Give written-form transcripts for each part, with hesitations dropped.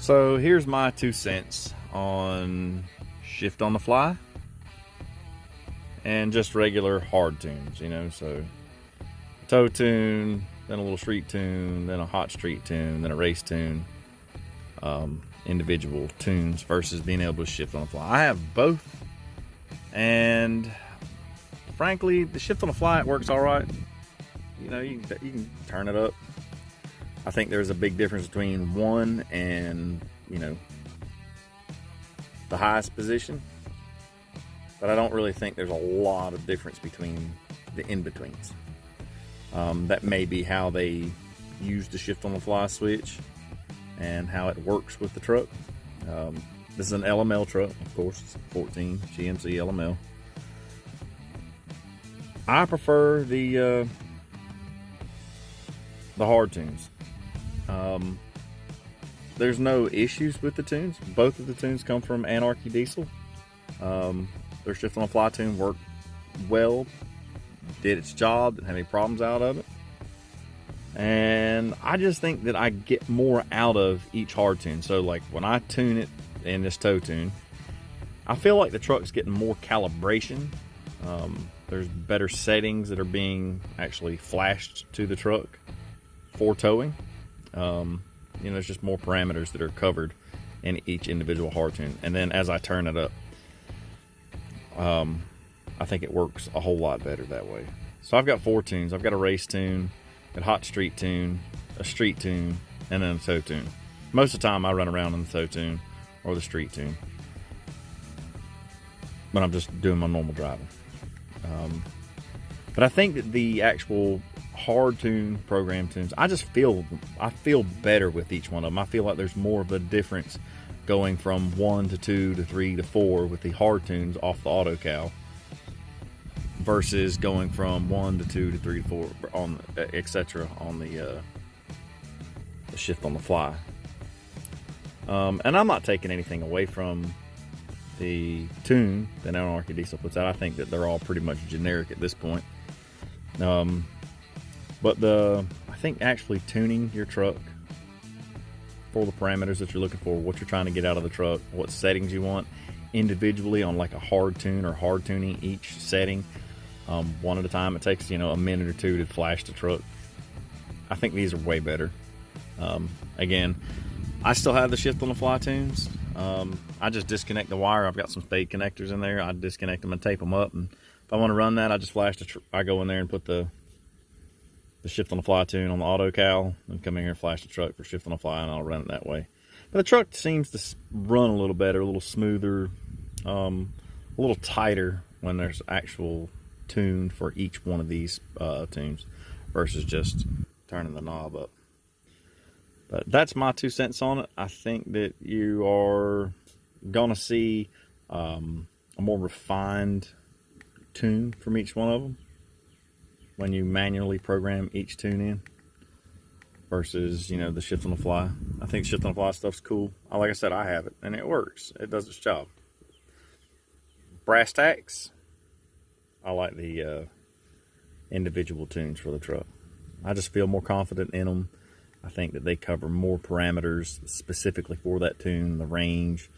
So here's my 2 cents on shift on the fly and just regular hard tunes, so a toe tune, then a little street tune, then a hot street tune, then a race tune, individual tunes versus being able to shift on the fly. I have both, and frankly, the shift on the fly, it works all right. You can turn it up. I think there's a big difference between one and, the highest position. But I don't really think there's a lot of difference between the in-betweens. That may be how they use the shift on the fly switch and how it works with the truck. This is an LML truck, of course. It's 14 GMC LML. I prefer the hard tunes. There's no issues with the tunes. Both of the tunes come from Anarchy Diesel. Their shift on the fly tune worked well, did its job, didn't have any problems out of it. And I just think that I get more out of each hard tune. So like when I tune it in this toe tune, I feel like the truck's getting more calibration. There's better settings that are being actually flashed to the truck for towing. There's just more parameters that are covered in each individual hard tune. And then as I turn it up, I think it works a whole lot better that way. So I've got 4 tunes. I've got a race tune, a hot street tune, a street tune, and then a toe tune. Most of the time I run around in the toe tune or the street tune when I'm just doing my normal driving. But I think that the actual hard tune program tunes, I feel better with each one of them. I feel like there's more of a difference going from 1 to 2 to 3 to 4 with the hard tunes off the Autocal versus going from 1 to 2 to 3 to 4 on etc. on the shift on the fly. And I'm not taking anything away from the tune that Anarchy Diesel puts out. I think that they're all pretty much generic at this point. But I think actually tuning your truck for the parameters that you're looking for, what you're trying to get out of the truck, what settings you want individually on like a hard tune or hard tuning each setting, one at a time. It takes, a minute or two to flash the truck. I think these are way better. Again, I still have the shift on the fly tunes. I just disconnect the wire. I've got some spade connectors in there. I disconnect them and tape them up. And if I want to run that, I just flash I go in there and put the shift on the fly tune on the Autocal and come in here and flash the truck for shift on the fly, and I'll run it that way. But the truck seems to run a little better, a little smoother, a little tighter when there's actual tune for each one of these tunes versus just turning the knob up. But that's my 2 cents on it. I think that you are gonna see a more refined tune from each one of them when you manually program each tune in versus, the shift on the fly. I think shift on the fly stuff's cool. Like I said, I have it and it works. It does its job. Brass tacks, I like the individual tunes for the truck. I just feel more confident in them. I think that they cover more parameters specifically for that tune, the range,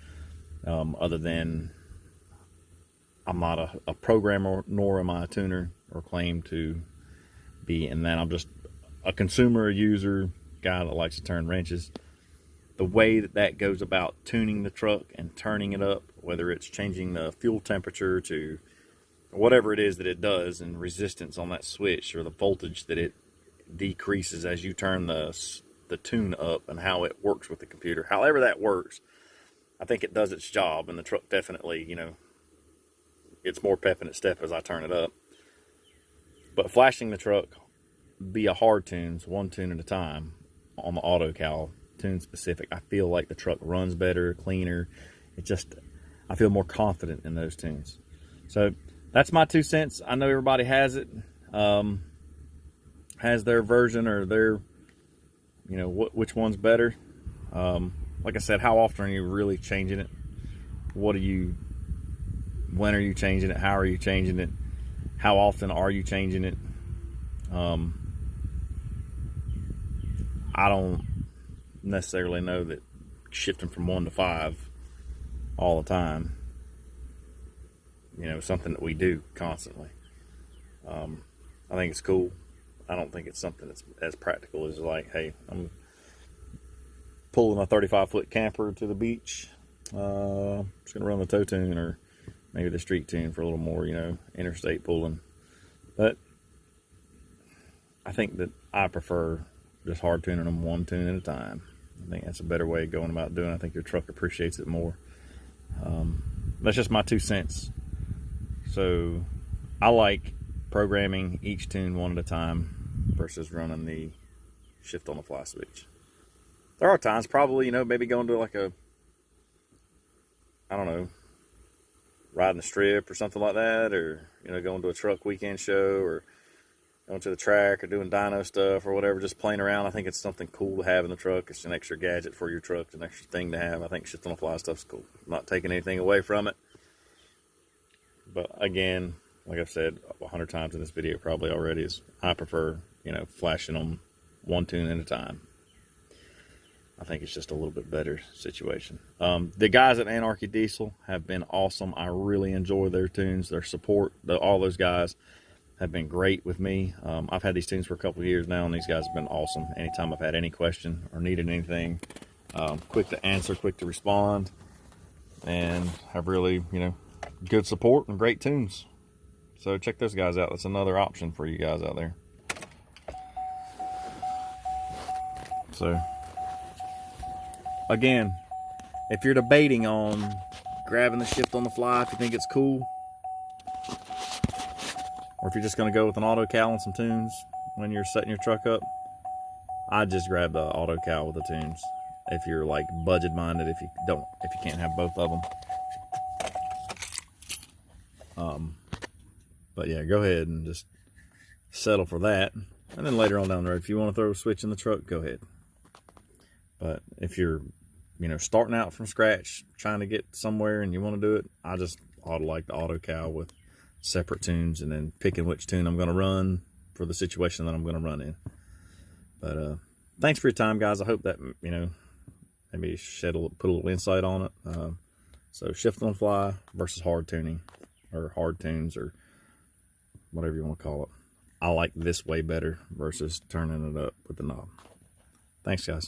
other than I'm not a programmer, nor am I a tuner or claim to be, and then I'm just a consumer, a user, guy that likes to turn wrenches. The way that goes about tuning the truck and turning it up, whether it's changing the fuel temperature to whatever it is that it does, and resistance on that switch, or the voltage that it decreases as you turn the tune up, and how it works with the computer, however that works, I think it does its job. And the truck definitely, it's more pep in its step as I turn it up. But flashing the truck via hard tunes, 1 tune at a time on the Autocal, tune specific, I feel like the truck runs better, cleaner. I feel more confident in those tunes. So that's my 2 cents. I know everybody has it, has their version or their, which one's better. Like I said, how often are you really changing it? When are you changing it? How are you changing it? How often are you changing it? I don't necessarily know that shifting from 1 to 5 all the time. You know, something that we do constantly. I think it's cool. I don't think it's something that's as practical as like, hey, I'm pulling a 35-foot camper to the beach. Just gonna run the tow tune or maybe the street tune for a little more, you know, interstate pulling. But I think that I prefer just hard tuning them one tune at a time. I think that's a better way of going about doing it. I think your truck appreciates it more. That's just my 2 cents. So I like programming each tune one at a time versus running the shift on the fly switch. There are times probably, you know, maybe going to like a, I don't know, riding the strip or something like that, or, you know, going to a truck weekend show or going to the track or doing dyno stuff or whatever, just playing around. I think it's something cool to have in the truck. It's an extra gadget for your truck, an extra thing to have. I think shift on the fly stuff's cool. I'm not taking anything away from it. But again, like I've said 100 times in this video probably already, is I prefer, you know, flashing them one tune at a time. I think it's just a little bit better situation. The guys at Anarchy Diesel have been awesome. I really enjoy their tunes, their support. All those guys have been great with me. I've had these tunes for a couple of years now, and these guys have been awesome. Anytime I've had any question or needed anything, quick to answer, quick to respond, and have really, you know, good support and great tunes. So check those guys out. That's another option for you guys out there. So again, if you're debating on grabbing the shift on the fly, if you think it's cool, or if you're just going to go with an Autocal and some tunes when you're setting your truck up, I'd just grab the Autocal with the tunes. If you're like budget minded, if you can't have both of them. But yeah, go ahead and just settle for that. And then later on down the road, if you want to throw a switch in the truck, go ahead. But if you're, you know, starting out from scratch, trying to get somewhere and you want to do it, I just ought to like the Autocal with separate tunes and then picking which tune I'm going to run for the situation that I'm going to run in. But thanks for your time, guys. I hope that, you know, maybe put a little insight on it. So shift on the fly versus hard tuning, or hard tunes, or whatever you want to call it. I like this way better versus turning it up with the knob. Thanks, guys.